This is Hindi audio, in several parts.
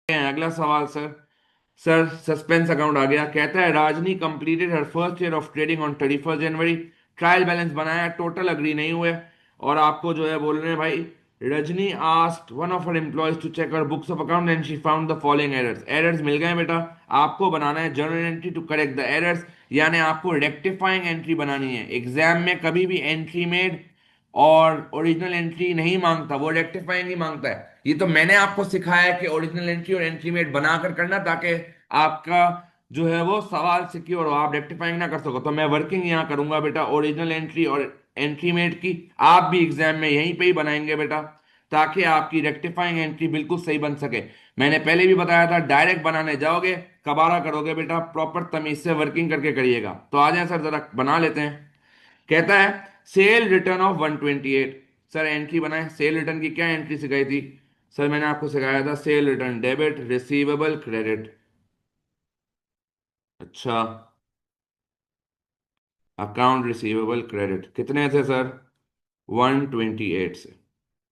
अगला सवाल सर। सर सस्पेंस अकाउंट आ गया। कहता है Rajni completed her first year of trading on 31 January. Trial balance बनाया, टोटल अग्री नहीं हुए। और आपको जो है बोल रहे हैं भाई, Rajni asked one of her employees to check her books of account and she found the following errors. Errors मिल गए बेटा। आपको बनाना है journal entry to correct the errors, यानी आपको रेक्टिफाइंग एंट्री बनानी है। एग्जाम में कभी भी एंट्री मेड और ओरिजिनल एंट्री नहीं मांगता, वो रेक्टिफाइंग ही मांगता है। ये तो मैंने आपको सिखाया है कि ओरिजिनल एंट्री और एंट्री मेड बनाकर करना, ताकि आपका जो है वो सवाल सिक्योर हो, आप रेक्टिफाइंग ना कर सको। तो मैं वर्किंग यहाँ करूंगा बेटा ओरिजिनल एंट्री और एंट्री मेड की। आप भी एग्जाम में यहीं पे ही बनाएंगे बेटा, ताकि आपकी रेक्टिफाइंग एंट्री बिल्कुल सही बन सके। मैंने पहले भी बताया था, डायरेक्ट बनाने जाओगे कबाड़ा करोगे बेटा, प्रॉपर तमीज से वर्किंग करके करिएगा। तो आ जाए सर, जरा बना लेते हैं। कहता है cell return of 128। Sir entry बनाए, सेल रिटर्न की क्या एंट्री सिखाई थी? सर मैंने आपको सिखाया था cell return debit receivable credit. अच्छा, अकाउंट रिसीवेबल क्रेडिट कितने थे सर? 128 से।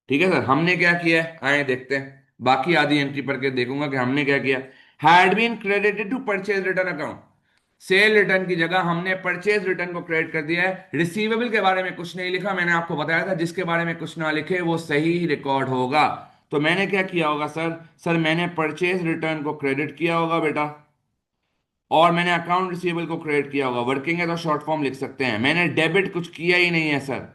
ठीक है सर, हमने क्या किया है आए देखते हैं। बाकी आधी एंट्री पढ़ के देखूंगा कि हमने क्या किया। Had been credited to purchase return account. Sale return की जगह हमने परचेज रिटर्न को क्रेडिट कर दिया है। रिसीवेबल के बारे में कुछ नहीं लिखा, मैंने आपको बताया था जिसके बारे में कुछ ना लिखे वो सही रिकॉर्ड होगा। तो मैंने क्या किया होगा सर? सर मैंने परचेज रिटर्न को क्रेडिट किया होगा बेटा, और मैंने अकाउंट रिसीवेबल को क्रेडिट किया होगा। वर्किंग है तो शॉर्ट फॉर्म लिख सकते हैं। मैंने डेबिट कुछ किया ही नहीं है सर।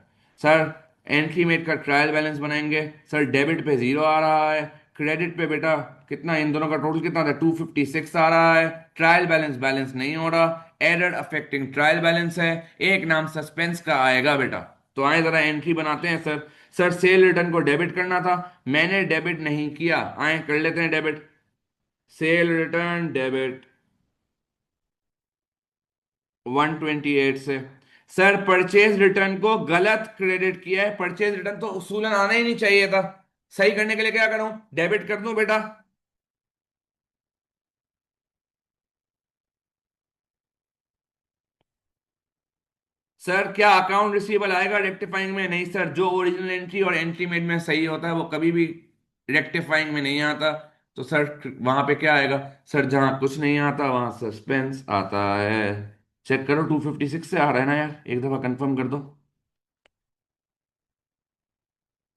सर एंट्री मेड का ट्रायल बैलेंस बनाएंगे। सर डेबिट पे 0 आ रहा है, क्रेडिट पे बेटा कितना, इन दोनों का टोटल कितना था? 256 आ रहा है। ट्रायल बैलेंस बैलेंस नहीं हो रहा, एरर अफेक्टिंग ट्रायल बैलेंस है। एक नाम सस्पेंस का आएगा बेटा। तो आए जरा एंट्री बनाते हैं सर। सर सेल रिटर्न को डेबिट करना था, मैंने डेबिट नहीं किया। आए कर लेते हैं डेबिट। सेल रिटर्न डेबिट 128 से। सर परचेज रिटर्न को गलत क्रेडिट किया है। परचेज रिटर्न तो उसूलन आना ही नहीं चाहिए था। सही करने के लिए क्या करूं? डेबिट कर दूं बेटा। सर क्या अकाउंट रिसीवेबल आएगा रेक्टिफाइंग में? नहीं सर, जो ओरिजिनल एंट्री और एंट्री मेड में सही होता है वो कभी भी रेक्टिफाइंग में नहीं आता। तो सर वहां पे क्या आएगा? सर जहां कुछ नहीं आता वहां सस्पेंस आता है। चेक करो 256 से आ रहा है ना यार, एक दफा कंफर्म कर दो।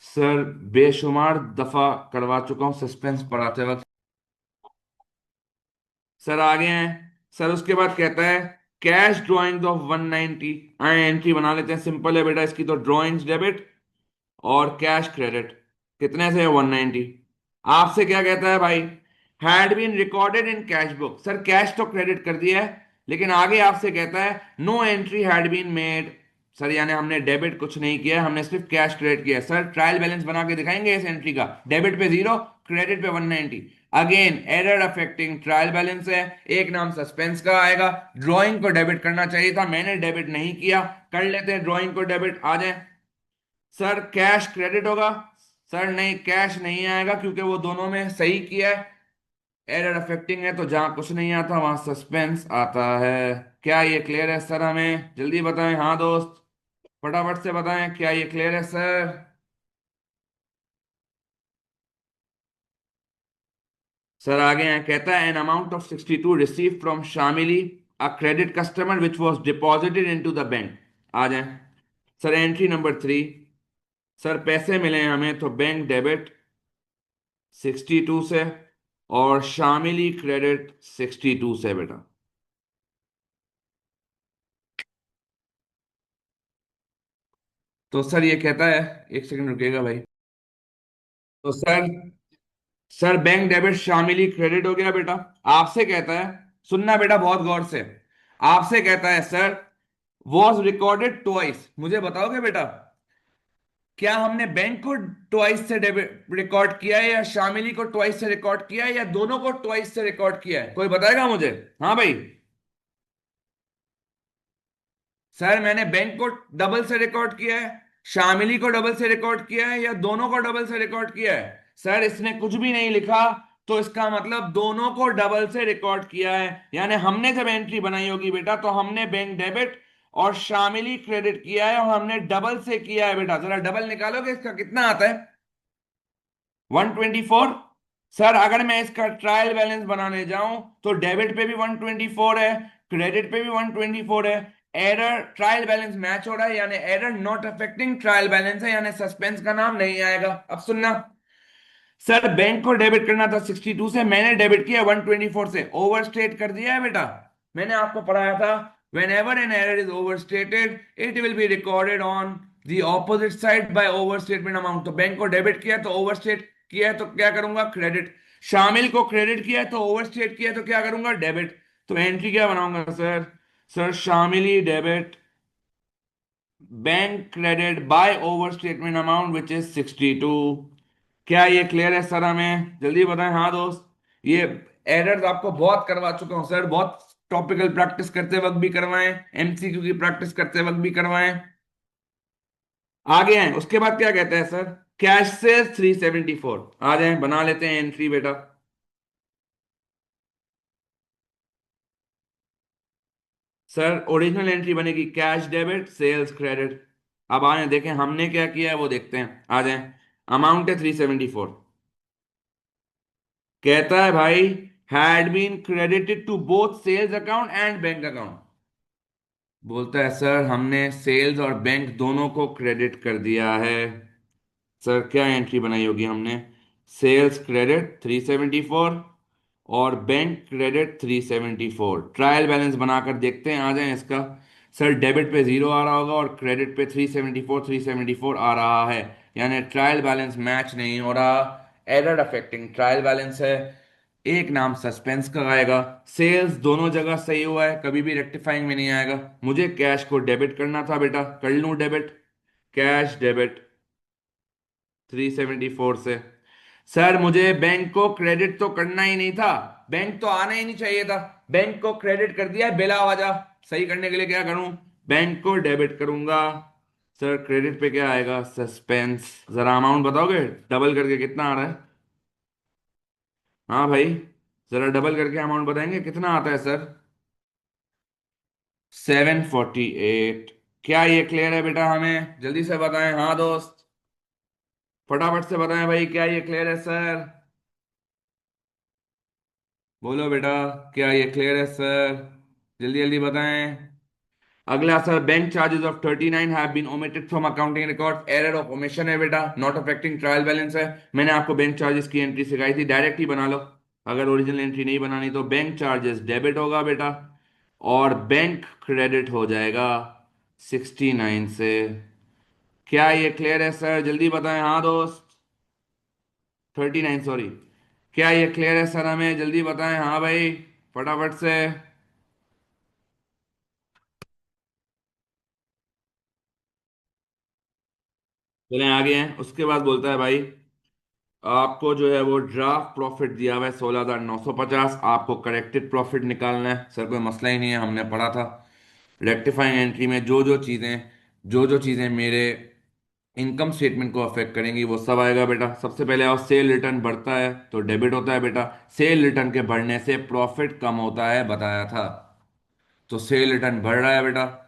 सर बेशुमार दफा करवा चुका हूं सस्पेंस पढ़ाते वक्त। सर आगे हैं। सर उसके बाद कहता है कैश ड्रॉइंग ऑफ 190। आए एंट्री बना लेते हैं, सिंपल है बेटा इसकी तो। ड्रॉइंग्स डेबिट और कैश क्रेडिट कितने से? 190। आपसे क्या कहता है भाई? Had been recorded in cash book. Sir cash तो क्रेडिट कर दिया है, लेकिन आगे आपसे कहता है no entry had been made. Sir यानी हमने डेबिट कुछ नहीं किया, हमने सिर्फ कैश क्रेडिट किया। सर ट्रायल बैलेंस बना के दिखाएंगे इस एंट्री का। डेबिट पे 0, क्रेडिट पे 190। Again error affecting trial balance है, एक नाम सस्पेंस का आएगा। ड्राइंग को डेबिट करना चाहिए था, मैंने डेबिट नहीं किया। कर लेते हैं ड्राइंग को डेबिट। आ जाए सर, कैश क्रेडिट होगा। सर नहीं, कैश नहीं आएगा क्योंकि वो दोनों में सही किया है। एरर अफेक्टिंग है तो जहां कुछ नहीं आता वहां सस्पेंस आता है। क्या ये क्लियर है सर? हमें जल्दी बताएं। हाँ दोस्त, फटाफट से बताएं, क्या ये क्लियर है सर? सर आगे हैं। कहता है an amount of 62 receive from Shamili a credit customer which was deposited into the bank. आ जाए सर एंट्री नंबर 3। सर पैसे मिले हैं हमें तो बैंक डेबिट 62 से, और शामिली क्रेडिट 62 से बेटा। तो सर ये कहता है, एक सेकंड रुकिएगा भाई। तो सर बैंक डेबिट शामिली क्रेडिट हो गया बेटा। आपसे कहता है, सुनना बेटा बहुत गौर से। आपसे कहता है सर वॉज रिकॉर्डेड ट्वाइस। मुझे बताओगे बेटा, क्या हमने बैंक को ट्वाइस से डेबिट रिकॉर्ड किया है, या शामिली को ट्वाइस से रिकॉर्ड किया है, या दोनों को ट्वाइस से रिकॉर्ड किया है? कोई बताएगा मुझे? हाँ भाई। सर मैंने बैंक को डबल से रिकॉर्ड किया है, शामिली को डबल से रिकॉर्ड किया है, या दोनों को डबल से रिकॉर्ड किया है? सर इसने कुछ भी नहीं लिखा, तो इसका मतलब दोनों को डबल से रिकॉर्ड किया है। यानी हमने जब एंट्री बनाई होगी बेटा, तो हमने बैंक डेबिट और शामिली क्रेडिट किया है, और हमने डबल से किया है बेटा। जरा डबल निकालोगे इसका कितना आता है? 124। सर अगर मैं इसका ट्रायल बैलेंस बनाने जाऊं तो डेबिट पे भी 124 है, क्रेडिट पे भी 124 है। एरर ट्रायल बैलेंस मैच हो रहा है, यानी error not affecting trial balance है, यानी सस्पेंस का नाम नहीं आएगा। अब सुनना, सर बैंक को डेबिट करना था 62 से, मैंने डेबिट किया 124 से, ओवरस्टेट कर दिया है बेटा। मैंने आपको पढ़ाया था, when ever an error is overstated it will be recorded on the opposite side by overstatement amount. तो बैंक को डेबिट किया तो ओवरस्टेट किया है तो क्या करूंगा, क्रेडिट। शामिल को क्रेडिट किया है तो ओवरस्टेट किया है तो क्या करूंगा, डेबिट। तो एंट्री क्या बनाऊंगा sir, sir Shamili debit bank credit by over statement amount which is 62। क्या ये क्लियर है सर? हमें जल्दी बताएं। हाँ दोस्त, ये एरर्स आपको बहुत करवा चुका हूं सर, बहुत टॉपिकल प्रैक्टिस करते वक्त भी करवाएं, एमसीक्यू की प्रैक्टिस करते वक्त भी करवाएं। आगे हैं, उसके बाद क्या कहते हैं सर, कैश से 374। आ जाए बना लेते हैं एंट्री बेटा। सर ओरिजिनल एंट्री बनेगी कैश डेबिट सेल्स क्रेडिट। अब आए देखें हमने क्या किया है वो देखते हैं, आ जाए। अमाउंट है 374। कहता है भाई, had been credited to both sales account and bank account. बोलता है सर हमने सेल्स और बैंक दोनों को क्रेडिट कर दिया है। सर क्या एंट्री बनाई होगी हमने, सेल्स क्रेडिट 374 और बैंक क्रेडिट 374। ट्रायल बैलेंस बनाकर देखते हैं, आ जाए इसका। सर डेबिट पे जीरो आ रहा होगा और क्रेडिट पे 374 आ रहा है, यानी ट्रायल बैलेंस मैच नहीं हो रहा, एरर अफेक्टिंग ट्रायल बैलेंस है। एक नाम सस्पेंस का आएगा। सेल्स दोनों जगह सही हुआ है, कभी भी रेक्टिफाइंग में नहीं आएगा। मुझे कैश को डेबिट करना था बेटा, कर लूं डेबिट, कैश डेबिट 374 से। सर मुझे बैंक को क्रेडिट तो करना ही नहीं था, बैंक तो आना ही नहीं चाहिए था, बैंक को क्रेडिट कर दिया बिला वजह। सही करने के लिए क्या करूं, बैंक को डेबिट करूंगा। सर क्रेडिट पे क्या आएगा, सस्पेंस। जरा अमाउंट बताओगे डबल करके कितना आ रहा है? हाँ भाई, जरा डबल करके अमाउंट बताएंगे कितना आता है सर? 748। क्या ये क्लियर है बेटा? हमें जल्दी से बताएं। हाँ दोस्त, फटाफट से बताएं भाई, क्या ये क्लियर है सर? बोलो बेटा, क्या ये क्लियर है सर? जल्दी जल्दी बताएं। अगला sir, bank charges of 39 have been omitted from accounting record. Error of omission है बेटा, नॉट अफेक्टिंग ट्रायल बैलेंस है। मैंने आपको बैंक चार्जेस की एंट्री सिखाई थी, डायरेक्ट ही बना लो। अगर ओरिजिनल एंट्री नहीं बनानी तो बैंक चार्जेस डेबिट होगा बेटा और बैंक क्रेडिट हो जाएगा 69 से। क्या ये क्लियर है सर? जल्दी बताएं। हाँ दोस्त, 39 सॉरी। क्या ये क्लियर है सर? हमें जल्दी बताएं। हाँ भाई, फटाफट से। चलें आगे हैं, उसके बाद बोलता है भाई, आपको जो है वो ड्राफ्ट प्रॉफिट दिया हुआ है 16,950, आपको करेक्टेड प्रॉफिट निकालना है। सर कोई मसला ही नहीं है, हमने पढ़ा था। रेक्टिफाइंग एंट्री में जो जो चीज़ें मेरे इनकम स्टेटमेंट को अफेक्ट करेंगी वो सब आएगा बेटा। सबसे पहले और सेल रिटर्न बढ़ता है तो डेबिट होता है बेटा। सेल रिटर्न के बढ़ने से प्रॉफिट कम होता है, बताया था। तो सेल रिटर्न बढ़ रहा है बेटा,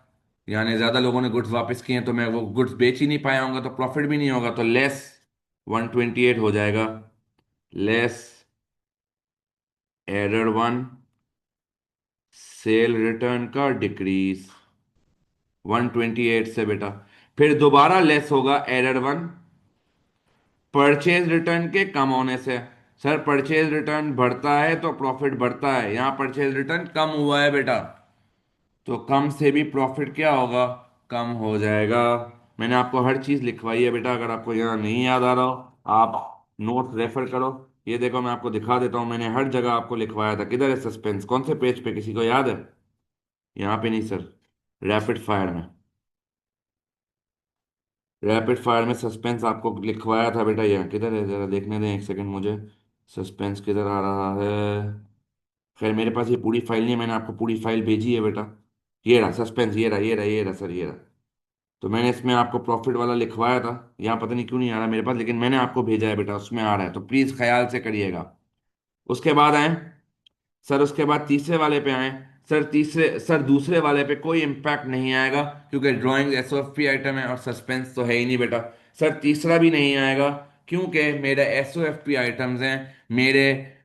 यानी ज्यादा लोगों ने गुड्स वापस किए हैं तो मैं वो गुड्स बेच ही नहीं पाया हूंगा तो प्रॉफिट भी नहीं होगा, तो लेस 128 हो जाएगा। लेस एरर 1, सेल रिटर्न का डिक्रीज 128 से बेटा। फिर दोबारा लेस होगा एरर 1 परचेज रिटर्न के कम होने से। सर परचेज रिटर्न बढ़ता है तो प्रॉफिट बढ़ता है, यहाँ परचेज रिटर्न कम हुआ है बेटा, तो कम से भी प्रॉफिट क्या होगा, कम हो जाएगा। मैंने आपको हर चीज लिखवाई है बेटा, अगर आपको यहाँ नहीं याद आ रहा हो आप नोट रेफर करो। ये देखो मैं आपको दिखा देता हूँ, मैंने हर जगह आपको लिखवाया था। किधर है सस्पेंस, कौन से पेज पे, किसी को याद है? यहाँ पे नहीं सर, रैपिड फायर में। रैपिड फायर में सस्पेंस आपको लिखवाया था बेटा, यहाँ किधर है जरा देखने दें एक सेकंड मुझे। सस्पेंस किधर आ रहा है? खैर मेरे पास ये पूरी फाइल नहीं है, मैंने आपको पूरी फाइल भेजी है बेटा। ये रहा सस्पेंस, ये रहा सर, ये रहा। तो मैंने इसमें आपको प्रॉफिट वाला लिखवाया था, यहाँ पता नहीं क्यों नहीं आ रहा मेरे पास, लेकिन मैंने आपको भेजा है बेटा, उसमें आ रहा है, तो प्लीज ख्याल से करिएगा। उसके बाद आए सर, उसके बाद तीसरे वाले पे आए। सर दूसरे वाले पे कोई इम्पैक्ट नहीं आएगा क्योंकि ड्राइंग एसओएफपी आइटम है और सस्पेंस तो है ही नहीं बेटा। सर तीसरा भी नहीं आएगा क्योंकि मेरे एसओएफपी आइटम्स हैं, मेरे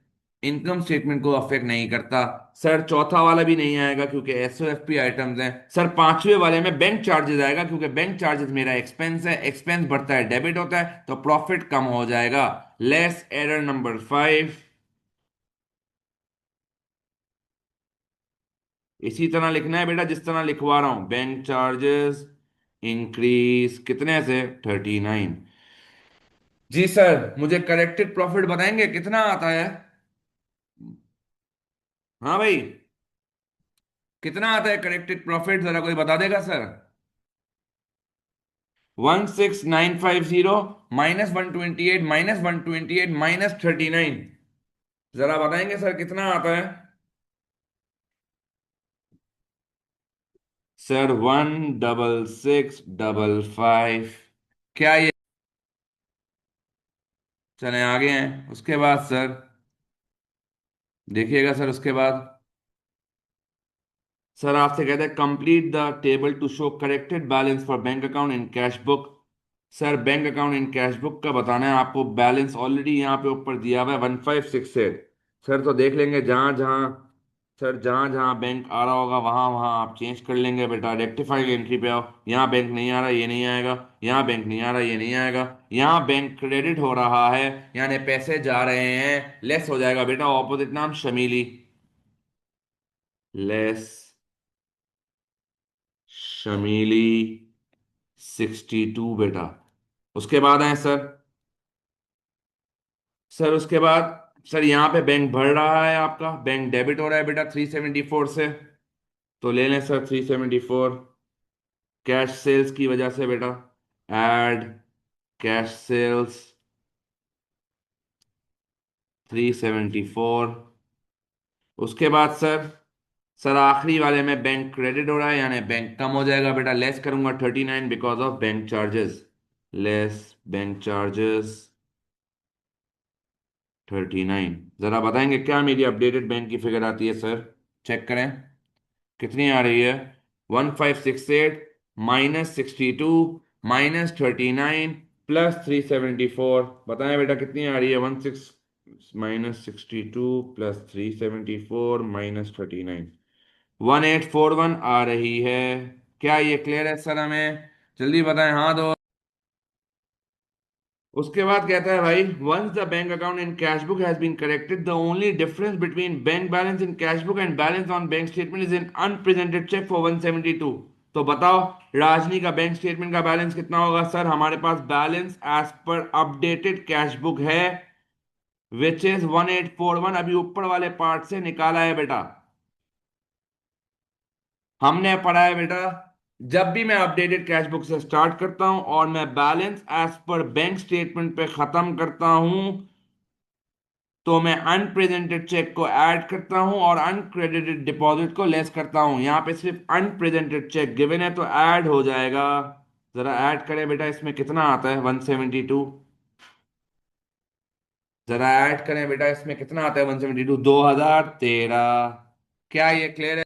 इनकम स्टेटमेंट को अफेक्ट नहीं करता। सर चौथा वाला भी नहीं आएगा क्योंकि एसओएफपी आइटम्स हैं। सर पांचवे वाले में बैंक चार्जेस आएगा क्योंकि बैंक चार्जेस मेरा एक्सपेंस है, एक्सपेंस बढ़ता है डेबिट होता है तो प्रॉफिट कम हो जाएगा। Less error number 5। इसी तरह लिखना है बेटा जिस तरह लिखवा रहा हूं, बैंक चार्जेस इंक्रीज कितने से 39। जी सर, मुझे करेक्टेड प्रॉफिट बताएंगे कितना आता है? हाँ भाई, कितना आता है करेक्टेड प्रॉफिट, जरा कोई बता देगा सर? 16950 -128 -128 -39। जरा बताएंगे सर कितना आता है? सर 16655। क्या ये? चले आगे हैं उसके बाद सर, देखिएगा सर उसके बाद। सर आपसे कहते हैं complete the table to show corrected balance for bank account in cash book. Sir bank account in cash book का बताना है आपको, बैलेंस ऑलरेडी यहाँ पे ऊपर दिया हुआ है 1568। सर तो देख लेंगे जहाँ जहाँ, सर जहाँ जहाँ बैंक आ रहा होगा वहाँ वहाँ आप चेंज कर लेंगे बेटा। रेक्टिफाइड एंट्री पे आओ, यहाँ बैंक नहीं आ रहा ये नहीं आएगा, यहाँ बैंक नहीं आ रहा ये नहीं आएगा, यहाँ बैंक क्रेडिट हो रहा है यानी पैसे जा रहे हैं, लेस हो जाएगा बेटा। ऑपोजिट नाम शमीली, लेस शमीली 62 बेटा। उसके बाद है सर, सर उसके बाद सर यहाँ पे बैंक बढ़ रहा है, आपका बैंक डेबिट हो रहा है बेटा 374 से, तो ले लें सर 374 कैश सेल्स की वजह से बेटा। Add cash sales 374। उसके बाद सर, सर आखिरी वाले में बैंक क्रेडिट हो रहा है यानी बैंक कम हो जाएगा बेटा, लेस करूंगा 39 because of bank charges. Less bank charges 39। जरा बताएंगे क्या मेरी अपडेटेड बैंक की फिगर आती है सर? चेक करें कितनी आ रही है। 1568 -62 -39 +374। बताएं बेटा कितनी आ रही है? 16 -62 +374 -39, 1841 आ रही है। क्या ये क्लियर है सर हमें? जल्दी बताएं हाँ दो। उसके बाद कहता है भाई, once the bank account in cash book has been corrected the only difference between bank balance in cash book and balance on bank statement is in unpresented cheque for 172। तो बताओ राजनी का बैंक स्टेटमेंट का बैलेंस कितना होगा? सर हमारे पास balance as per updated cash book है विच इज 1841, अभी ऊपर वाले पार्ट से निकाला है बेटा। हमने पढ़ा है बेटा, जब भी मैं अपडेटेड कैश बुक से स्टार्ट करता हूं और मैं balance as per bank statement पे खत्म करता हूं तो मैं अनप्रेजेंटेड चेक को ऐड करता हूं और अनक्रेडिटेड डिपॉजिट को लेस करता हूं। यहां पे सिर्फ अनप्रेजेंटेड चेक गिवन है तो ऐड हो जाएगा। जरा ऐड करें बेटा, इसमें कितना आता है 172? जरा ऐड करें बेटा, इसमें कितना आता है 172? 2013। क्या ये क्लियर है?